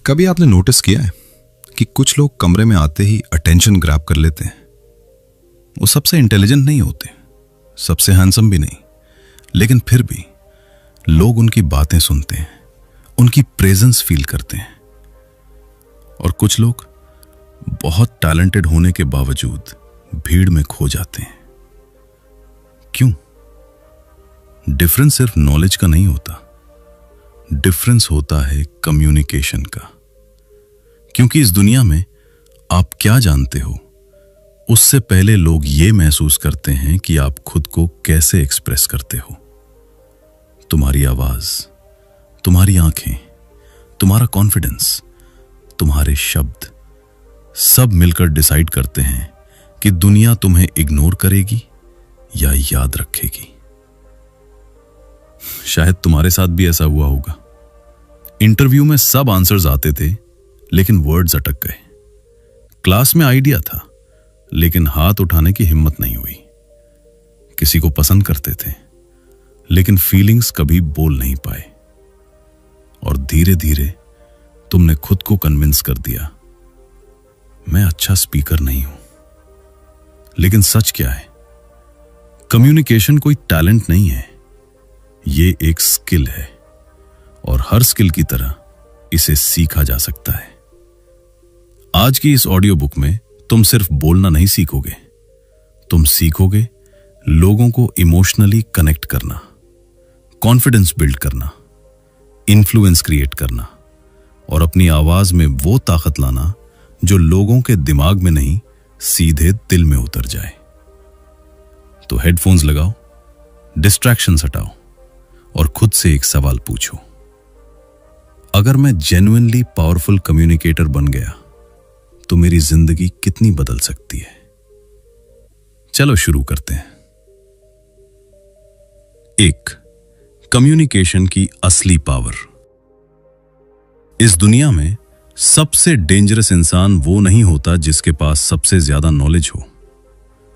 कभी आपने नोटिस किया है कि कुछ लोग कमरे में आते ही अटेंशन ग्रैब कर लेते हैं। वो सबसे इंटेलिजेंट नहीं होते, सबसे हैंडसम भी नहीं, लेकिन फिर भी लोग उनकी बातें सुनते हैं, उनकी प्रेजेंस फील करते हैं। और कुछ लोग बहुत टैलेंटेड होने के बावजूद भीड़ में खो जाते हैं। क्यों? डिफरेंस सिर्फ नॉलेज का नहीं होता, डिफरेंस होता है कम्युनिकेशन का। क्योंकि इस दुनिया में आप क्या जानते हो, उससे पहले लोग ये महसूस करते हैं कि आप खुद को कैसे एक्सप्रेस करते हो। तुम्हारी आवाज, तुम्हारी आंखें, तुम्हारा कॉन्फिडेंस, तुम्हारे शब्द सब मिलकर डिसाइड करते हैं कि दुनिया तुम्हें इग्नोर करेगी या याद रखेगी। शायद तुम्हारे साथ भी ऐसा हुआ होगा। इंटरव्यू में सब आंसर्स आते थे, लेकिन वर्ड्स अटक गए। क्लास में आइडिया था, लेकिन हाथ उठाने की हिम्मत नहीं हुई। किसी को पसंद करते थे, लेकिन फीलिंग्स कभी बोल नहीं पाए। और धीरे धीरे तुमने खुद को कन्विंस कर दिया, मैं अच्छा स्पीकर नहीं हूं। लेकिन सच क्या है? कम्युनिकेशन कोई टैलेंट नहीं है, ये एक स्किल है। और हर स्किल की तरह इसे सीखा जा सकता है। आज की इस ऑडियो बुक में तुम सिर्फ बोलना नहीं सीखोगे, तुम सीखोगे लोगों को इमोशनली कनेक्ट करना, कॉन्फिडेंस बिल्ड करना, इन्फ्लुएंस क्रिएट करना और अपनी आवाज में वो ताकत लाना जो लोगों के दिमाग में नहीं, सीधे दिल में उतर जाए। तो हेडफोन्स लगाओ, डिस्ट्रैक्शंस हटाओ और खुद से एक सवाल पूछो, अगर मैं जेन्युइनली पावरफुल कम्युनिकेटर बन गया तो मेरी जिंदगी कितनी बदल सकती है? चलो शुरू करते हैं। 1. कम्युनिकेशन की असली पावर। इस दुनिया में सबसे डेंजरस इंसान वो नहीं होता जिसके पास सबसे ज्यादा नॉलेज हो।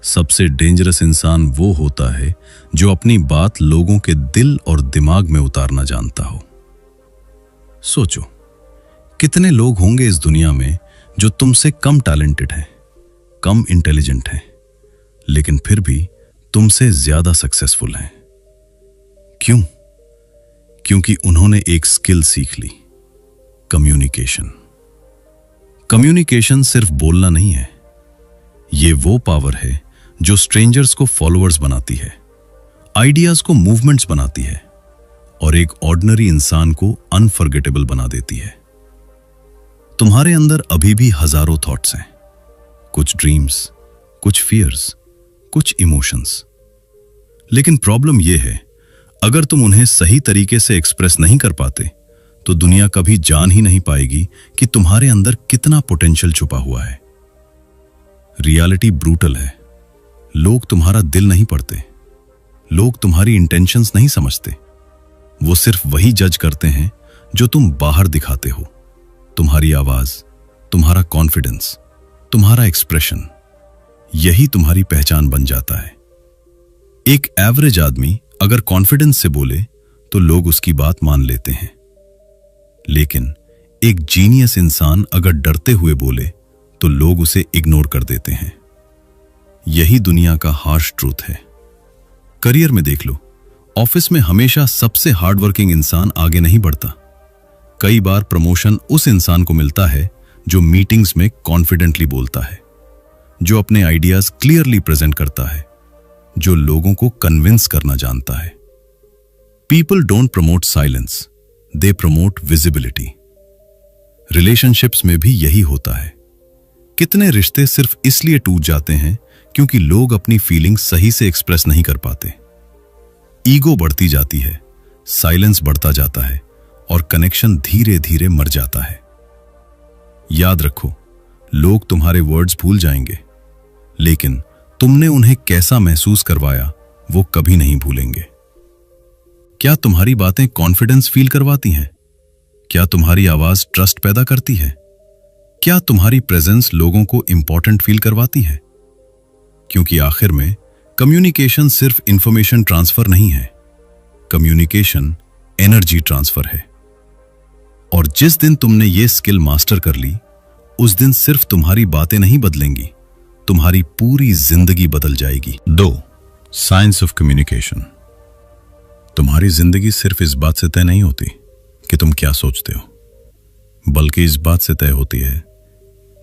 सबसे डेंजरस इंसान वो होता है जो अपनी बात लोगों के दिल और दिमाग में उतारना जानता हो। सोचो, कितने लोग होंगे इस दुनिया में जो तुमसे कम टैलेंटेड हैं, कम इंटेलिजेंट हैं, लेकिन फिर भी तुमसे ज्यादा सक्सेसफुल हैं। क्यों? क्योंकि उन्होंने एक स्किल सीख ली, कम्युनिकेशन। कम्युनिकेशन सिर्फ बोलना नहीं है, ये वो पावर है जो स्ट्रेंजर्स को फॉलोअर्स बनाती है, आइडियाज को मूवमेंट्स बनाती है और एक ऑर्डिनरी इंसान को अनफॉरगेटेबल बना देती है। तुम्हारे अंदर अभी भी हजारों थॉट्स हैं, कुछ ड्रीम्स, कुछ फियर्स, कुछ इमोशंस। लेकिन प्रॉब्लम यह है, अगर तुम उन्हें सही तरीके से एक्सप्रेस नहीं कर पाते तो दुनिया कभी जान ही नहीं पाएगी कि तुम्हारे अंदर कितना पोटेंशियल छुपा हुआ है। रियलिटी ब्रूटल है। लोग तुम्हारा दिल नहीं पढ़ते, लोग तुम्हारी इंटेंशंस नहीं समझते। वो सिर्फ वही जज करते हैं जो तुम बाहर दिखाते हो। तुम्हारी आवाज, तुम्हारा कॉन्फिडेंस, तुम्हारा एक्सप्रेशन, यही तुम्हारी पहचान बन जाता है। एक एवरेज आदमी अगर कॉन्फिडेंस से बोले तो लोग उसकी बात मान लेते हैं, लेकिन एक जीनियस इंसान अगर डरते हुए बोले तो लोग उसे इग्नोर कर देते हैं। यही दुनिया का हार्श ट्रूथ है। करियर में देख लो, ऑफिस में हमेशा सबसे हार्डवर्किंग इंसान आगे नहीं बढ़ता। कई बार प्रमोशन उस इंसान को मिलता है जो मीटिंग्स में कॉन्फिडेंटली बोलता है, जो अपने आइडियाज क्लियरली प्रेजेंट करता है, जो लोगों को कन्विंस करना जानता है। People don't promote silence, they promote visibility. Relationships में भी यही होता है। कितने रिश्ते सिर्फ इसलिए टूट जाते हैं क्योंकि लोग अपनी फीलिंग्स सही से एक्सप्रेस नहीं कर पाते। ईगो बढ़ती जाती है, साइलेंस बढ़ता जाता है और कनेक्शन धीरे धीरे मर जाता है। याद रखो, लोग तुम्हारे वर्ड्स भूल जाएंगे, लेकिन तुमने उन्हें कैसा महसूस करवाया वो कभी नहीं भूलेंगे। क्या तुम्हारी बातें कॉन्फिडेंस फील करवाती हैं? क्या तुम्हारी आवाज ट्रस्ट पैदा करती है? क्या तुम्हारी प्रेजेंस लोगों को इंपॉर्टेंट फील करवाती है? क्योंकि आखिर में कम्युनिकेशन सिर्फ इंफॉर्मेशन ट्रांसफर नहीं है, कम्युनिकेशन एनर्जी ट्रांसफर है। और जिस दिन तुमने ये स्किल मास्टर कर ली, उस दिन सिर्फ तुम्हारी बातें नहीं बदलेंगी, तुम्हारी पूरी जिंदगी बदल जाएगी। 2. Science of communication. तुम्हारी जिंदगी सिर्फ इस बात से तय नहीं होती कि तुम क्या सोचते हो, बल्कि इस बात से तय होती है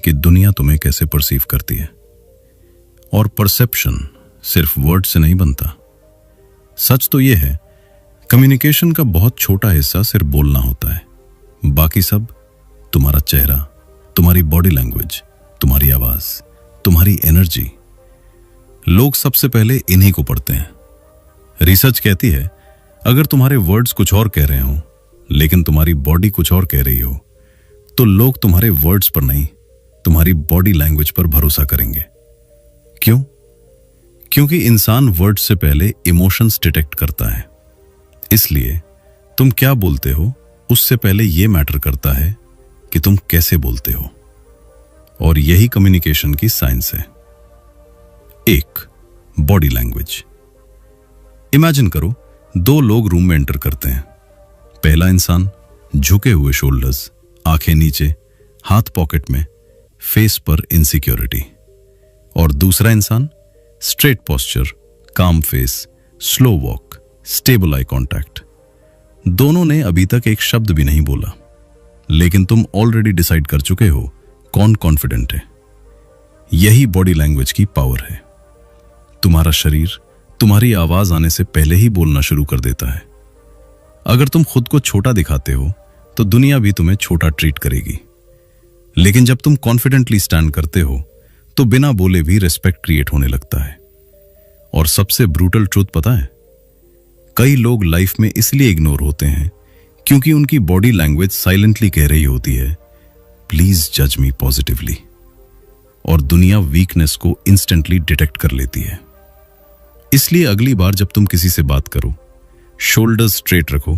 कि दुनिया तुम्हें कैसे परसीव करती है। और परसेप्शन सिर्फ वर्ड से नहीं बनता। सच तो यह है, कम्युनिकेशन का बहुत छोटा हिस्सा सिर्फ बोलना होता है, बाकी सब तुम्हारा चेहरा, तुम्हारी बॉडी लैंग्वेज, तुम्हारी आवाज, तुम्हारी एनर्जी। लोग सबसे पहले इन्हीं को पढ़ते हैं। रिसर्च कहती है, अगर तुम्हारे वर्ड्स कुछ और कह रहे हो लेकिन तुम्हारी बॉडी कुछ और कह रही हो, तो लोग तुम्हारे वर्ड्स पर नहीं, तुम्हारी बॉडी लैंग्वेज पर भरोसा करेंगे। क्यों? क्योंकि इंसान वर्ड से पहले इमोशंस डिटेक्ट करता है। इसलिए तुम क्या बोलते हो उससे पहले यह मैटर करता है कि तुम कैसे बोलते हो। और यही कम्युनिकेशन की साइंस है। 1. Body language. इमेजिन करो, 2 लोग रूम में एंटर करते हैं। पहला इंसान झुके हुए शोल्डर्स, आंखें नीचे, हाथ पॉकेट में, फेस पर इनसिक्योरिटी। और दूसरा इंसान स्ट्रेट पोस्चर, काम face, slow walk, stable eye contact. दोनों ने अभी तक एक शब्द भी नहीं बोला, लेकिन तुम ऑलरेडी डिसाइड कर चुके हो कौन कॉन्फिडेंट है। यही बॉडी लैंग्वेज की पावर है। तुम्हारा शरीर तुम्हारी आवाज आने से पहले ही बोलना शुरू कर देता है। अगर तुम खुद को छोटा दिखाते हो तो दुनिया भी तुम्हें छोटा ट्रीट करेगी, लेकिन जब तुम कॉन्फिडेंटली स्टैंड करते हो तो बिना बोले भी रिस्पेक्ट क्रिएट होने लगता है। और सबसे ब्रूटल ट्रूथ पता है, कई लोग लाइफ में इसलिए इग्नोर होते हैं क्योंकि उनकी बॉडी लैंग्वेज साइलेंटली कह रही होती है, प्लीज जज मी पॉजिटिवली। और दुनिया वीकनेस को इंस्टेंटली डिटेक्ट कर लेती है। इसलिए अगली बार जब तुम किसी से बात करो, शोल्डर्स स्ट्रेट रखो,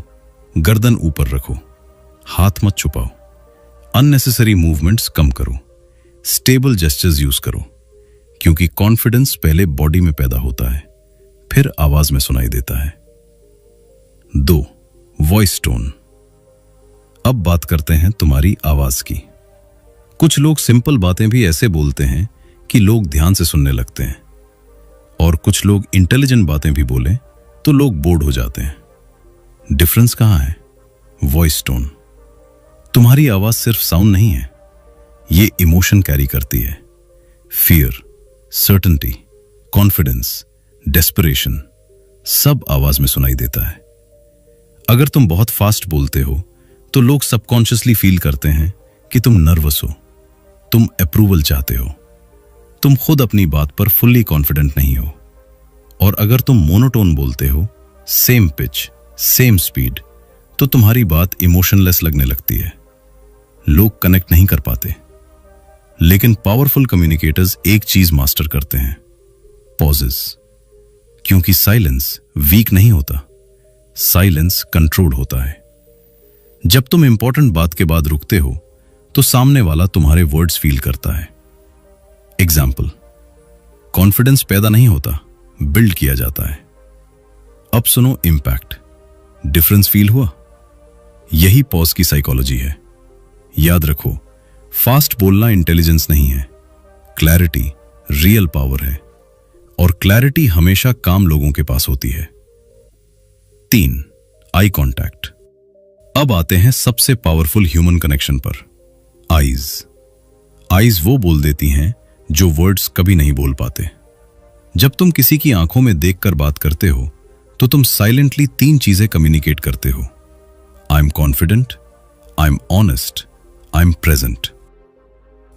गर्दन ऊपर रखो, हाथ मत छुपाओ, अननेसेसरी मूवमेंट्स कम करो, स्टेबल जेस्चर्स यूज करो, क्योंकि कॉन्फिडेंस पहले बॉडी में पैदा होता है, फिर आवाज में सुनाई देता है। 2. Voice tone. अब बात करते हैं तुम्हारी आवाज की। कुछ लोग सिंपल बातें भी ऐसे बोलते हैं कि लोग ध्यान से सुनने लगते हैं, और कुछ लोग इंटेलिजेंट बातें भी बोले तो लोग बोर्ड हो जाते हैं। डिफरेंस कहां है? Voice tone. तुम्हारी आवाज सिर्फ साउंड नहीं है, ये इमोशन कैरी करती है। फियर, सर्टेनिटी, कॉन्फिडेंस, डेस्परेशन, सब आवाज में सुनाई देता है। अगर तुम बहुत फास्ट बोलते हो तो लोग सबकॉन्शियसली फील करते हैं कि तुम नर्वस हो, तुम अप्रूवल चाहते हो, तुम खुद अपनी बात पर फुल्ली कॉन्फिडेंट नहीं हो। और अगर तुम मोनोटोन बोलते हो, सेम पिच, सेम स्पीड, तो तुम्हारी बात इमोशनलेस लगने लगती है। लोग कनेक्ट नहीं कर पाते। लेकिन पावरफुल कम्युनिकेटर्स एक चीज मास्टर करते हैं, पॉजेस। क्योंकि साइलेंस वीक नहीं होता, साइलेंस कंट्रोल्ड होता है। जब तुम इंपॉर्टेंट बात के बाद रुकते हो तो सामने वाला तुम्हारे वर्ड्स फील करता है। एग्जाम्पल, कॉन्फिडेंस पैदा नहीं होता, बिल्ड किया जाता है। अब सुनो इंपैक्ट। डिफरेंस फील हुआ? यही पॉज की साइकोलॉजी है। याद रखो, फास्ट बोलना इंटेलिजेंस नहीं है, क्लैरिटी रियल पावर है, और क्लैरिटी हमेशा काम लोगों के पास होती है। 3. Eye contact. अब आते हैं सबसे पावरफुल ह्यूमन कनेक्शन पर, आईज। आईज वो बोल देती हैं जो वर्ड्स कभी नहीं बोल पाते। जब तुम किसी की आंखों में देखकर बात करते हो तो तुम साइलेंटली 3 चीजें कम्युनिकेट करते हो, आई am confident, I am honest, I am present.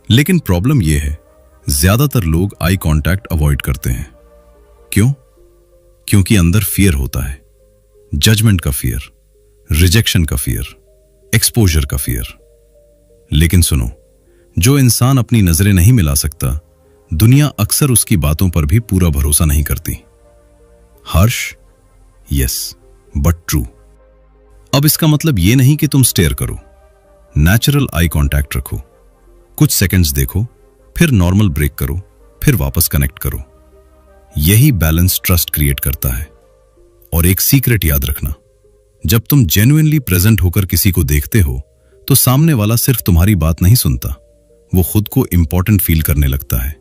लेकिन प्रॉब्लम यह है, ज्यादातर लोग आई कांटेक्ट अवॉइड करते हैं। क्यों? क्योंकि अंदर फियर होता है, जजमेंट का फियर, रिजेक्शन का फियर, एक्सपोजर का फियर। लेकिन सुनो, जो इंसान अपनी नजरें नहीं मिला सकता, दुनिया अक्सर उसकी बातों पर भी पूरा भरोसा नहीं करती। हर्ष, यस बट ट्रू। अब इसका मतलब यह नहीं कि तुम स्टेयर करो, नेचुरल आई कांटेक्ट रखो, कुछ सेकंड्स देखो, फिर नॉर्मल ब्रेक करो, फिर वापस कनेक्ट करो। यही बैलेंस ट्रस्ट क्रिएट करता है। और एक सीक्रेट याद रखना, जब तुम जेन्युइनली प्रेजेंट होकर किसी को देखते हो तो सामने वाला सिर्फ तुम्हारी बात नहीं सुनता, वो खुद को इंपॉर्टेंट फील करने लगता है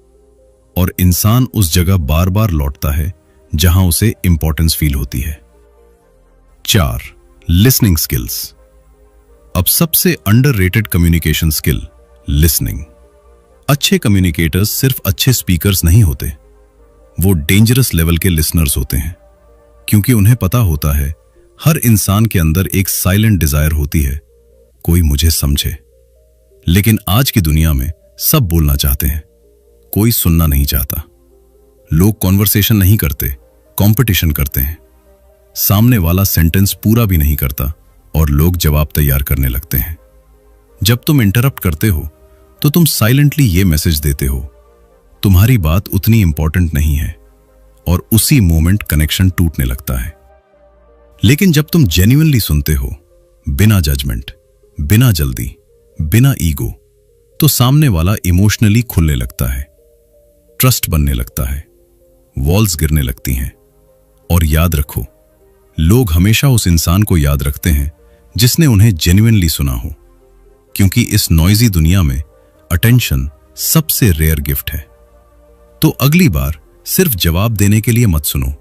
और इंसान उस जगह बार बार लौटता है जहां उसे इंपॉर्टेंस फील होती है। 4. Listening skills. अब सबसे अंडररेटेड कम्युनिकेशन स्किल, लिसनिंग। अच्छे कम्युनिकेटर्स सिर्फ अच्छे स्पीकर्स नहीं होते, वो डेंजरस लेवल के लिसनर्स होते हैं, क्योंकि उन्हें पता होता है हर इंसान के अंदर एक साइलेंट डिजायर होती है, कोई मुझे समझे। लेकिन आज की दुनिया में सब बोलना चाहते हैं, कोई सुनना नहीं चाहता। लोग कॉन्वर्सेशन नहीं करते, कंपटीशन करते हैं। सामने वाला सेंटेंस पूरा भी नहीं करता और लोग जवाब तैयार करने लगते हैं। जब तुम इंटरप्ट करते हो तो तुम साइलेंटली ये मैसेज देते हो, तुम्हारी बात उतनी इंपॉर्टेंट नहीं है, और उसी मोमेंट कनेक्शन टूटने लगता है। लेकिन जब तुम जेन्युइनली सुनते हो, बिना जजमेंट, बिना जल्दी, बिना ईगो, तो सामने वाला इमोशनली खुलने लगता है, ट्रस्ट बनने लगता है, वॉल्स गिरने लगती हैं। और याद रखो, लोग हमेशा उस इंसान को याद रखते हैं जिसने उन्हें जेन्युइनली सुना हो, क्योंकि इस नॉइजी दुनिया में अटेंशन सबसे रेयर गिफ्ट है। तो अगली बार सिर्फ जवाब देने के लिए मत सुनो,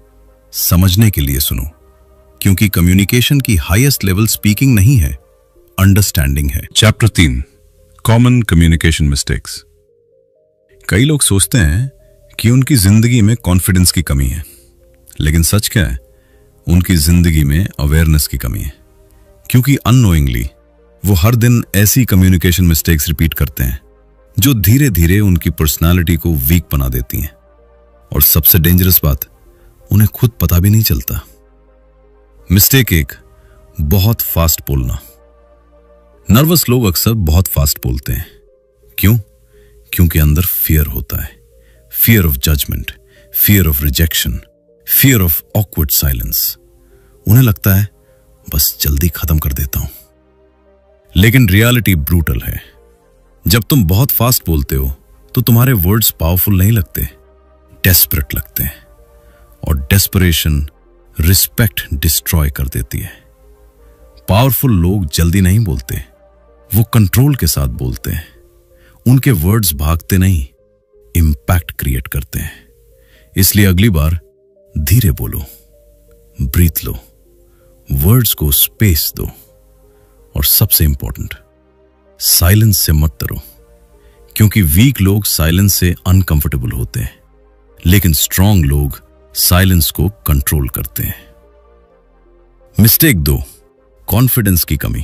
समझने के लिए सुनो, क्योंकि कम्युनिकेशन की हाईएस्ट लेवल स्पीकिंग नहीं है, अंडरस्टैंडिंग है। Chapter 3, common communication mistakes. कई लोग सोचते हैं कि उनकी जिंदगी में कॉन्फिडेंस की कमी है, लेकिन सच क्या है, उनकी जिंदगी में अवेयरनेस की कमी है, क्योंकि अननोइंगली वो हर दिन ऐसी कम्युनिकेशन मिस्टेक्स रिपीट करते हैं जो धीरे धीरे उनकी पर्सनालिटी को वीक बना देती हैं। और सबसे डेंजरस बात, उन्हें खुद पता भी नहीं चलता। मिस्टेक 1, बहुत फास्ट बोलना। नर्वस लोग अक्सर बहुत फास्ट बोलते हैं। क्यों? क्योंकि अंदर फियर होता है, fear of judgement, fear of rejection, fear of awkward silence. उन्हें लगता है बस जल्दी खत्म कर देता हूं। लेकिन रियलिटी ब्रूटल है। जब तुम बहुत फास्ट बोलते हो तो तुम्हारे वर्ड्स पावरफुल नहीं लगते, डेस्परेट लगते हैं, और डेस्परेशन रिस्पेक्ट डिस्ट्रॉय कर देती है। पावरफुल लोग जल्दी नहीं बोलते, वो कंट्रोल के साथ बोलते हैं। उनके वर्ड्स भागते नहीं, इंपैक्ट क्रिएट करते हैं। इसलिए अगली बार धीरे बोलो, ब्रीथ लो, वर्ड्स को स्पेस दो, और सबसे इंपॉर्टेंट, साइलेंस से मत डरो, क्योंकि वीक लोग साइलेंस से अनकंफर्टेबल होते हैं, लेकिन स्ट्रांग लोग साइलेंस को कंट्रोल करते हैं। मिस्टेक 2, कॉन्फिडेंस की कमी।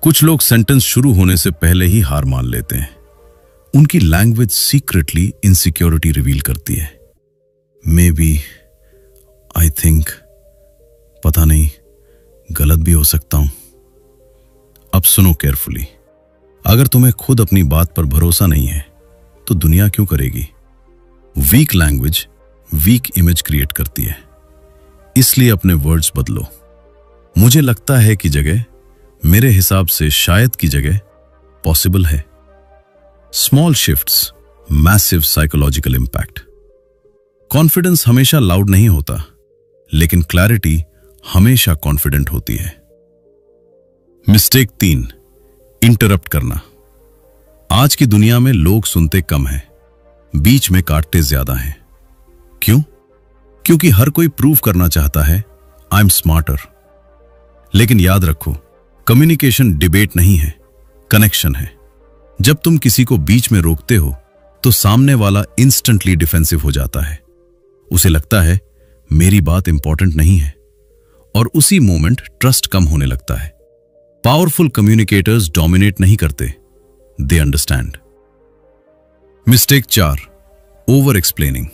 कुछ लोग सेंटेंस शुरू होने से पहले ही हार मान लेते हैं। उनकी लैंग्वेज सीक्रेटली इनसिक्योरिटी रिवील करती है। मे बी, आई थिंक, पता नहीं, गलत भी हो सकता हूं। अब सुनो केयरफुली। अगर तुम्हें खुद अपनी बात पर भरोसा नहीं है तो दुनिया क्यों करेगी? Weak language weak image create करती है, इसलिए अपने वर्ड्स बदलो। मुझे लगता है कि जगह, मेरे हिसाब से शायद की जगह पॉसिबल है। Small shifts, massive psychological impact. Confidence हमेशा लाउड नहीं होता, लेकिन क्लैरिटी हमेशा कॉन्फिडेंट होती है। मिस्टेक 3, इंटरप्ट करना। आज की दुनिया में लोग सुनते कम हैं, बीच में काटते ज्यादा हैं। क्यों? क्योंकि हर कोई प्रूव करना चाहता है आई एम स्मार्टर। लेकिन याद रखो, कम्युनिकेशन डिबेट नहीं है, कनेक्शन है। जब तुम किसी को बीच में रोकते हो तो सामने वाला इंस्टेंटली डिफेंसिव हो जाता है। उसे लगता है मेरी बात इंपॉर्टेंट नहीं है, और उसी मोमेंट ट्रस्ट कम होने लगता है। पावरफुल कम्युनिकेटर्स डोमिनेट नहीं करते, they understand. Mistake 4, over explaining.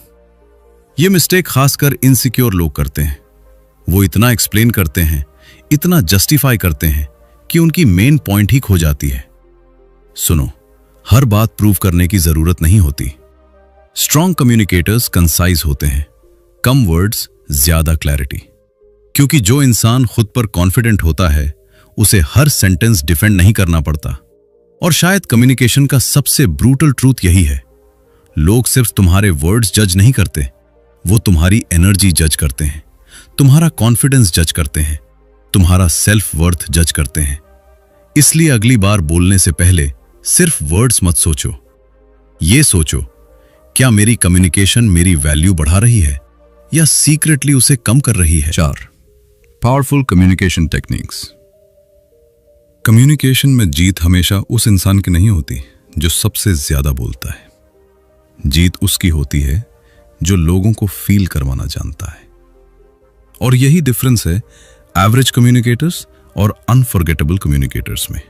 यह मिस्टेक खासकर इनसिक्योर लोग करते हैं। वो इतना एक्सप्लेन करते हैं, इतना जस्टिफाई करते हैं कि उनकी मेन पॉइंट ही खो जाती है। सुनो, हर बात प्रूव करने की जरूरत नहीं होती। स्ट्रॉन्ग कम्युनिकेटर्स कंसाइज होते हैं, कम वर्ड्स, ज्यादा क्लैरिटी। क्योंकि जो इंसान खुद पर कॉन्फिडेंट होता है उसे हर सेंटेंस डिफेंड नहीं करना पड़ता। और शायद कम्युनिकेशन का सबसे ब्रूटल ट्रूथ यही है, लोग सिर्फ तुम्हारे वर्ड्स जज नहीं करते, वो तुम्हारी एनर्जी जज करते हैं, तुम्हारा कॉन्फिडेंस जज करते हैं, तुम्हारा सेल्फ वर्थ जज करते हैं। इसलिए अगली बार बोलने से पहले सिर्फ वर्ड्स मत सोचो, ये सोचो क्या मेरी कम्युनिकेशन मेरी वैल्यू बढ़ा रही है या सीक्रेटली उसे कम कर रही है। 4. Powerful communication techniques. कम्युनिकेशन में जीत हमेशा उस इंसान की नहीं होती जो सबसे ज्यादा बोलता है। जीत उसकी होती है जो लोगों को फील करवाना जानता है। और यही डिफरेंस है एवरेज कम्युनिकेटर्स और अनफॉरगेटेबल कम्युनिकेटर्स में।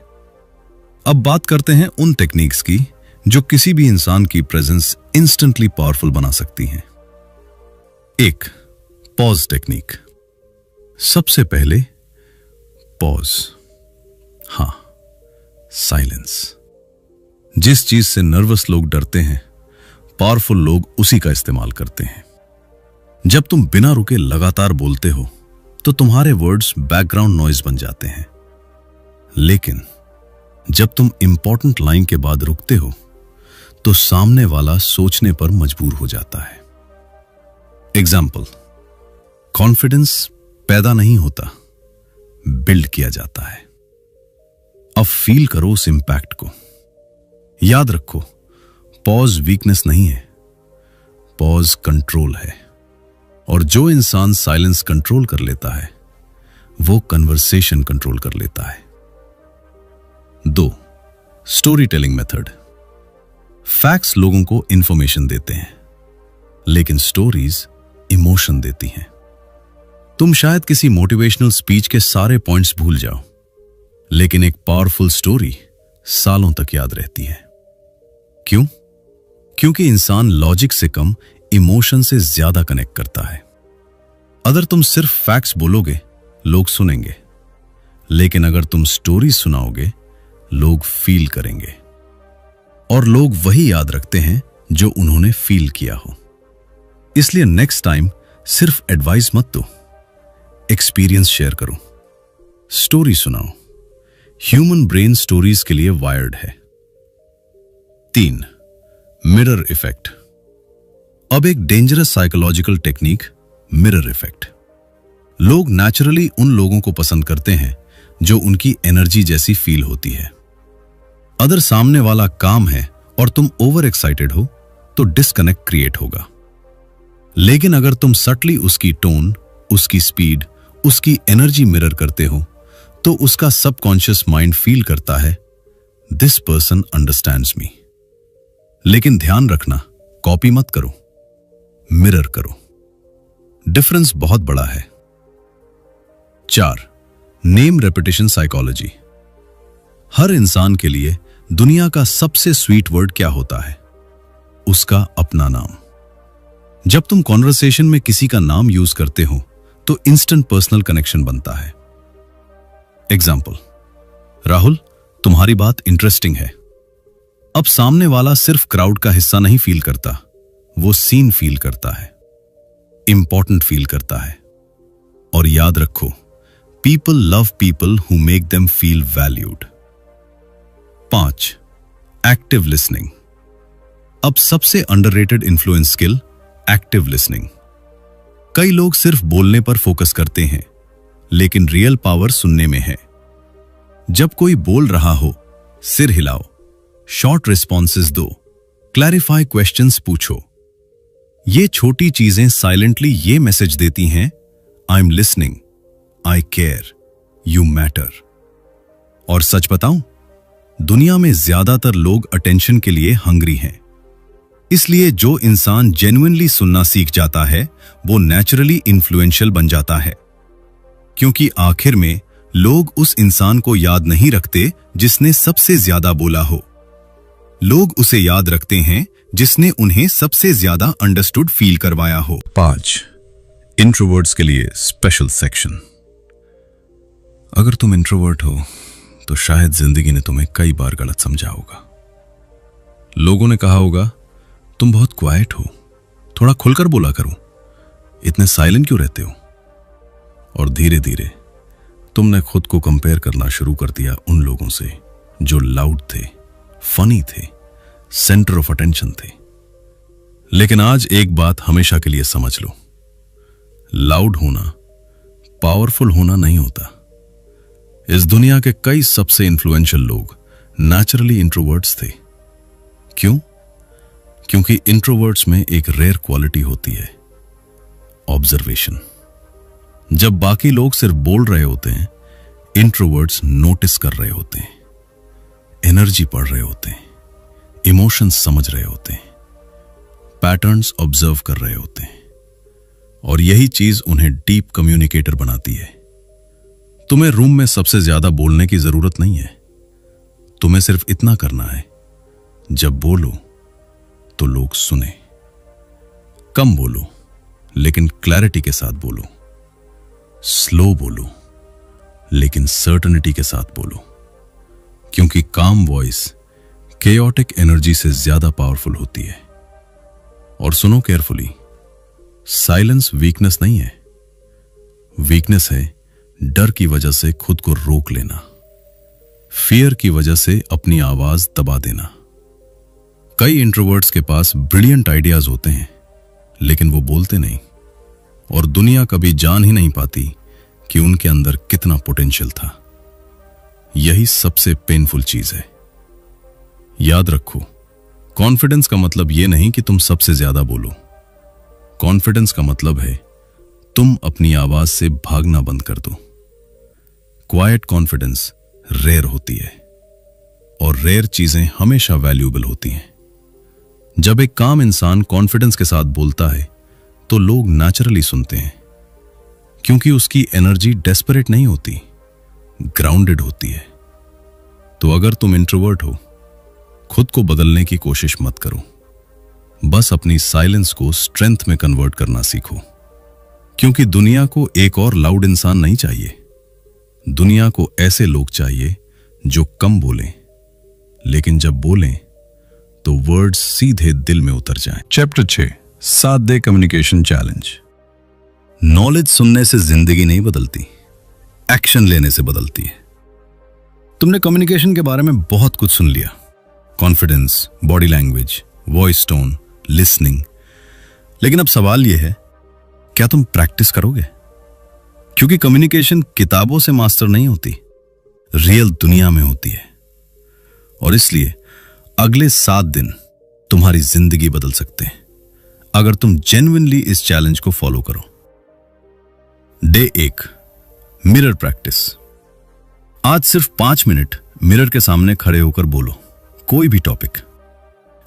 अब बात करते हैं उन टेक्निक्स की जो किसी भी इंसान की प्रेजेंस इंस्टेंटली पावरफुल बना सकती हैं। 1. Pause technique. सबसे पहले पॉज, हां, साइलेंस। जिस चीज से नर्वस लोग डरते हैं, पावरफुल लोग उसी का इस्तेमाल करते हैं। जब तुम बिना रुके लगातार बोलते हो तो तुम्हारे वर्ड्स बैकग्राउंड नॉइज बन जाते हैं, लेकिन जब तुम इंपॉर्टेंट लाइन के बाद रुकते हो तो सामने वाला सोचने पर मजबूर हो जाता है। एग्जाम्पल, कॉन्फिडेंस पैदा नहीं होता, बिल्ड किया जाता है। अब फील करो उस इंपैक्ट को। याद रखो, पॉज वीकनेस नहीं है, पॉज कंट्रोल है। और जो इंसान साइलेंस कंट्रोल कर लेता है वो कन्वर्सेशन कंट्रोल कर लेता है। 2. Story telling method. फैक्ट्स लोगों को इंफॉर्मेशन देते हैं, लेकिन स्टोरीज इमोशन देती हैं। तुम शायद किसी मोटिवेशनल स्पीच के सारे पॉइंट्स भूल जाओ, लेकिन एक पावरफुल स्टोरी सालों तक याद रहती है। क्यों? क्योंकि इंसान लॉजिक से कम इमोशन से ज्यादा कनेक्ट करता है। अगर तुम सिर्फ फैक्ट्स बोलोगे, लोग सुनेंगे, लेकिन अगर तुम स्टोरी सुनाओगे, लोग फील करेंगे। और लोग वही याद रखते हैं जो उन्होंने फील किया हो। इसलिए नेक्स्ट टाइम सिर्फ एडवाइस मत दो, एक्सपीरियंस शेयर करो, स्टोरी सुनाओ। ह्यूमन ब्रेन स्टोरीज के लिए वायर्ड है। 3. Mirror effect. अब एक dangerous psychological technique, mirror effect. लोग नेचुरली उन लोगों को पसंद करते हैं जो उनकी एनर्जी जैसी फील होती है। अगर सामने वाला काम है और तुम ओवर एक्साइटेड हो तो डिस्कनेक्ट क्रिएट होगा। लेकिन अगर तुम सटली उसकी टोन, उसकी स्पीड, उसकी एनर्जी मिरर करते हो तो उसका सबकॉन्शियस माइंड फील करता है, दिस पर्सन अंडरस्टैंड्स मी। लेकिन ध्यान रखना, कॉपी मत करो, मिरर करो। डिफरेंस बहुत बड़ा है। 4. Name repetition psychology. हर इंसान के लिए दुनिया का सबसे स्वीट वर्ड क्या होता है? उसका अपना नाम। जब तुम कॉन्वर्सेशन में किसी का नाम यूज करते हो तो इंस्टेंट पर्सनल कनेक्शन बनता है। एग्जाम्पल, राहुल, तुम्हारी बात इंटरेस्टिंग है। अब सामने वाला सिर्फ क्राउड का हिस्सा नहीं फील करता, वो सीन फील करता है, इंपॉर्टेंट फील करता है। और याद रखो, people love people who make them feel valued. 5. Active listening. अब सबसे underrated influence skill, active listening. कई लोग सिर्फ बोलने पर फोकस करते हैं, लेकिन रियल पावर सुनने में है। जब कोई बोल रहा हो, सिर हिलाओ, शॉर्ट रिस्पॉन्सेस दो, क्लैरिफाई क्वेश्चंस पूछो। ये छोटी चीजें साइलेंटली ये मैसेज देती हैं, I am listening, I care, you matter. और सच बताऊं, दुनिया में ज्यादातर लोग अटेंशन के लिए हंग्री हैं। इसलिए जो इंसान जेन्युइनली सुनना सीख जाता है वो नेचुरली इन्फ्लुएंशियल बन जाता है, क्योंकि आखिर में लोग उस इंसान को याद नहीं रखते जिसने सबसे ज्यादा बोला हो, लोग उसे याद रखते हैं जिसने उन्हें सबसे ज्यादा अंडरस्टूड फील करवाया हो। 5. इंट्रोवर्ट्स के लिए स्पेशल सेक्शन। अगर तुम इंट्रोवर्ट हो तो शायद जिंदगी ने तुम्हें कई बार गलत समझा होगा। लोगों ने कहा होगा, तुम बहुत क्वाइट हो, थोड़ा खुलकर बोला करो, इतने साइलेंट क्यों रहते हो? और धीरे धीरे तुमने खुद को कंपेयर करना शुरू कर दिया उन लोगों से जो लाउड थे, फनी थे, सेंटर ऑफ अटेंशन थे। लेकिन आज एक बात हमेशा के लिए समझ लो, लाउड होना पावरफुल होना नहीं होता, इस दुनिया के कई सबसे इन्फ्लुएंशियल लोग नेचुरली इंट्रोवर्ट्स थे। क्यों? क्योंकि इंट्रोवर्ट्स में एक रेयर क्वालिटी होती है, ऑब्जर्वेशन। जब बाकी लोग सिर्फ बोल रहे होते हैं, इंट्रोवर्ट्स नोटिस कर रहे होते हैं, एनर्जी पढ़ रहे होते हैं, इमोशंस समझ रहे होते हैं, पैटर्न्स ऑब्जर्व कर रहे होते हैं, और यही चीज उन्हें डीप कम्युनिकेटर बनाती है। तुम्हें रूम में सबसे ज्यादा बोलने की जरूरत नहीं है। तुम्हें सिर्फ इतना करना है, जब बोलो तो लोग सुने। कम बोलो, लेकिन क्लैरिटी के साथ बोलो। स्लो बोलो, लेकिन सर्टेनिटी के साथ बोलो, क्योंकि काम वॉइस केओटिक एनर्जी से ज्यादा पावरफुल होती है। और सुनो केयरफुली, साइलेंस वीकनेस नहीं है। वीकनेस है डर की वजह से खुद को रोक लेना, फियर की वजह से अपनी आवाज दबा देना। कई इंट्रोवर्ट्स के पास ब्रिलियंट आइडियाज होते हैं, लेकिन वो बोलते नहीं, और दुनिया कभी जान ही नहीं पाती कि उनके अंदर कितना पोटेंशियल था। यही सबसे पेनफुल चीज है। याद रखो, कॉन्फिडेंस का मतलब यह नहीं कि तुम सबसे ज्यादा बोलो। कॉन्फिडेंस का मतलब है तुम अपनी आवाज से भागना बंद कर दो। क्वाइट कॉन्फिडेंस रेयर होती है, और रेयर चीजें हमेशा वैल्यूएबल होती हैं। जब एक काम इंसान कॉन्फिडेंस के साथ बोलता है, तो लोग नेचुरली सुनते हैं, क्योंकि उसकी एनर्जी डेस्परेट नहीं होती, ग्राउंडेड होती है। तो अगर तुम इंट्रोवर्ट हो, खुद को बदलने की कोशिश मत करो। बस अपनी साइलेंस को स्ट्रेंथ में कन्वर्ट करना सीखो, क्योंकि दुनिया को एक और लाउड इंसान नहीं चाहिए। दुनिया को ऐसे लोग चाहिए जो कम बोलें, लेकिन जब बोलें तो वर्ड्स सीधे दिल में उतर जाएं। Chapter 6, 7 day communication challenge. Knowledge सुनने से जिंदगी नहीं बदलती, एक्शन लेने से बदलती है। तुमने कम्युनिकेशन के बारे में बहुत कुछ सुन लिया, confidence, body language, voice tone, listening. लेकिन अब सवाल यह है, क्या तुम प्रैक्टिस करोगे? क्योंकि कम्युनिकेशन किताबों से मास्टर नहीं होती, रियल दुनिया में होती है। और इसलिए अगले 7 दिन तुम्हारी जिंदगी बदल सकते हैं, अगर तुम जेन्युइनली इस चैलेंज को फॉलो करो। Day 1, mirror practice. आज सिर्फ 5 मिनट मिरर के सामने खड़े होकर बोलो, कोई भी टॉपिक।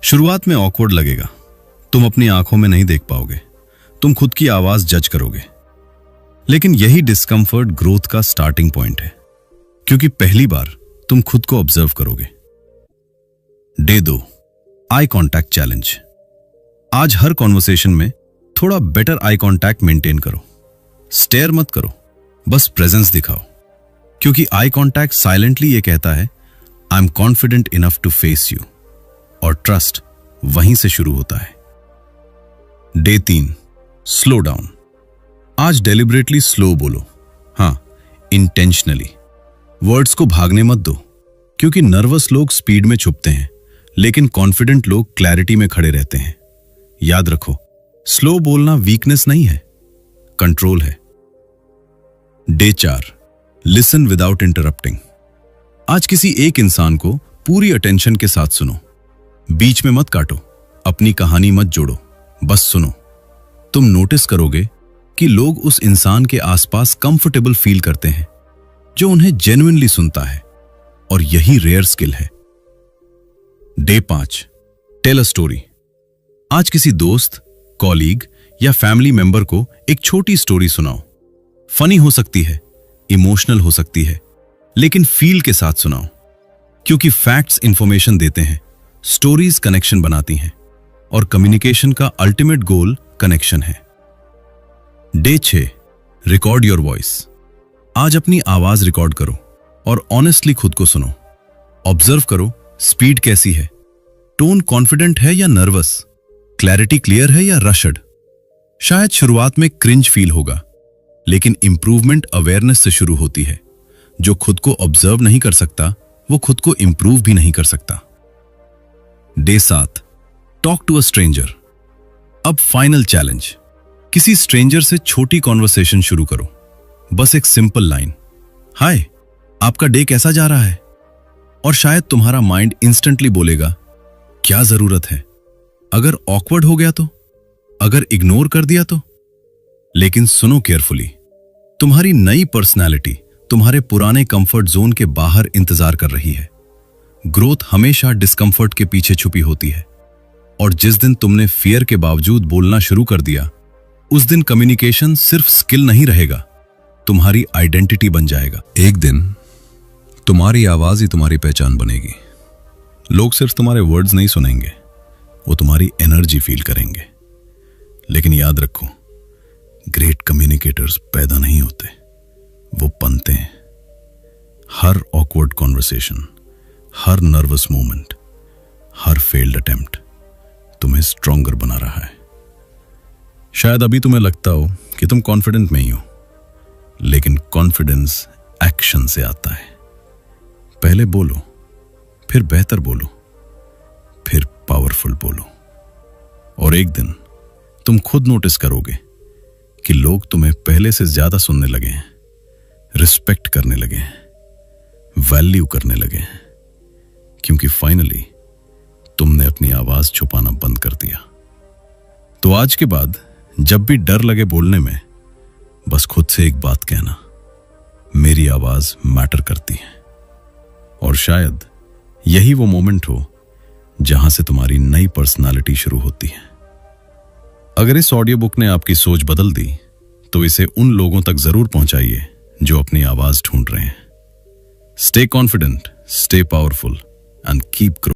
शुरुआत में ऑकवर्ड लगेगा, तुम अपनी आंखों में नहीं देख पाओगे, तुम खुद की आवाज जज करोगे। लेकिन यही डिस्कंफर्ट ग्रोथ का स्टार्टिंग पॉइंट है, क्योंकि पहली बार तुम खुद को ऑब्जर्व करोगे। Day 2, eye contact challenge. आज हर कॉन्वर्सेशन में थोड़ा बेटर आई कांटेक्ट मेंटेन करो। स्टेयर मत करो, बस प्रेजेंस दिखाओ, क्योंकि आई कांटेक्ट साइलेंटली ये कहता है, I am confident enough to face you, और ट्रस्ट वहीं से शुरू होता है। Day 3, slow down. आज डेलिबरेटली स्लो बोलो, हाँ, इंटेंशनली। वर्ड्स को भागने मत दो, क्योंकि नर्वस लोग स्पीड में छुपते हैं, लेकिन कॉन्फिडेंट लोग क्लैरिटी में खड़े रहते हैं। याद रखो, स्लो बोलना वीकनेस नहीं है, कंट्रोल है। Day 4, listen without interrupting. आज किसी एक इंसान को पूरी अटेंशन के साथ सुनो, बीच में मत काटो, अपनी कहानी मत जोड़ो, बस सुनो। तुम नोटिस करोगे कि लोग उस इंसान के आसपास कंफर्टेबल फील करते हैं जो उन्हें जेन्युइनली सुनता है, और यही रेयर स्किल है। Day 5, tell a story. आज किसी दोस्त, कॉलीग या फैमिली मेंबर को एक छोटी स्टोरी सुनाओ। फनी हो सकती है, इमोशनल हो सकती है, लेकिन फील के साथ सुनाओ, क्योंकि फैक्ट्स इंफॉर्मेशन देते हैं, स्टोरीज कनेक्शन बनाती हैं, और कम्युनिकेशन का अल्टीमेट गोल कनेक्शन है। Day 6, record your voice. आज अपनी आवाज रिकॉर्ड करो और ऑनेस्टली खुद को सुनो। ऑब्जर्व करो, स्पीड कैसी है, टोन कॉन्फिडेंट है या नर्वस, क्लैरिटी क्लियर है या रशड। शायद शुरुआत में क्रिंज फील होगा, लेकिन इंप्रूवमेंट अवेयरनेस से शुरू होती है। जो खुद को ऑब्जर्व नहीं कर सकता, वो खुद को इंप्रूव भी नहीं कर सकता। Day 7, talk to a stranger. अब फाइनल चैलेंज, किसी स्ट्रेंजर से छोटी कॉन्वर्सेशन शुरू करो। बस एक सिंपल लाइन, हाय, आपका डे कैसा जा रहा है? और शायद तुम्हारा माइंड इंस्टेंटली बोलेगा, क्या जरूरत है? अगर ऑकवर्ड हो गया तो? अगर इग्नोर कर दिया तो? लेकिन सुनो केयरफुली, तुम्हारी नई पर्सनैलिटी तुम्हारे पुराने कंफर्ट जोन के बाहर इंतजार कर रही है। ग्रोथ हमेशा डिस्कंफर्ट के पीछे छुपी होती है, और जिस दिन तुमने फियर के बावजूद बोलना शुरू कर दिया, उस दिन कम्युनिकेशन सिर्फ स्किल नहीं रहेगा, तुम्हारी आइडेंटिटी बन जाएगा। एक दिन तुम्हारी आवाज ही तुम्हारी पहचान बनेगी। लोग सिर्फ तुम्हारे वर्ड्स नहीं सुनेंगे, वो तुम्हारी एनर्जी फील करेंगे। लेकिन याद रखो, ग्रेट कम्युनिकेटर्स पैदा नहीं होते, वो बनते हैं। हर ऑकवर्ड कॉन्वर्सेशन, हर नर्वस मोमेंट, हर फेल्ड अटेम्प्ट तुम्हें स्ट्रॉन्गर बना रहा है। शायद अभी तुम्हें लगता हो कि तुम कॉन्फिडेंट में ही हो, लेकिन कॉन्फिडेंस एक्शन से आता है। पहले बोलो, फिर बेहतर बोलो, फिर पावरफुल बोलो, और एक दिन तुम खुद नोटिस करोगे कि लोग तुम्हें पहले से ज्यादा सुनने लगे हैं, रिस्पेक्ट करने लगे हैं, वैल्यू करने लगे हैं, क्योंकि फाइनली तुमने अपनी आवाज छुपाना बंद कर दिया। तो आज के बाद जब भी डर लगे बोलने में, बस खुद से एक बात कहना, मेरी आवाज मैटर करती है। और शायद यही वो मोमेंट हो जहां से तुम्हारी नई पर्सनालिटी शुरू होती है। अगर इस ऑडियो बुक ने आपकी सोच बदल दी, तो इसे उन लोगों तक जरूर पहुंचाइए जो अपनी आवाज ढूंढ रहे हैं। Stay confident, stay powerful and keep growing.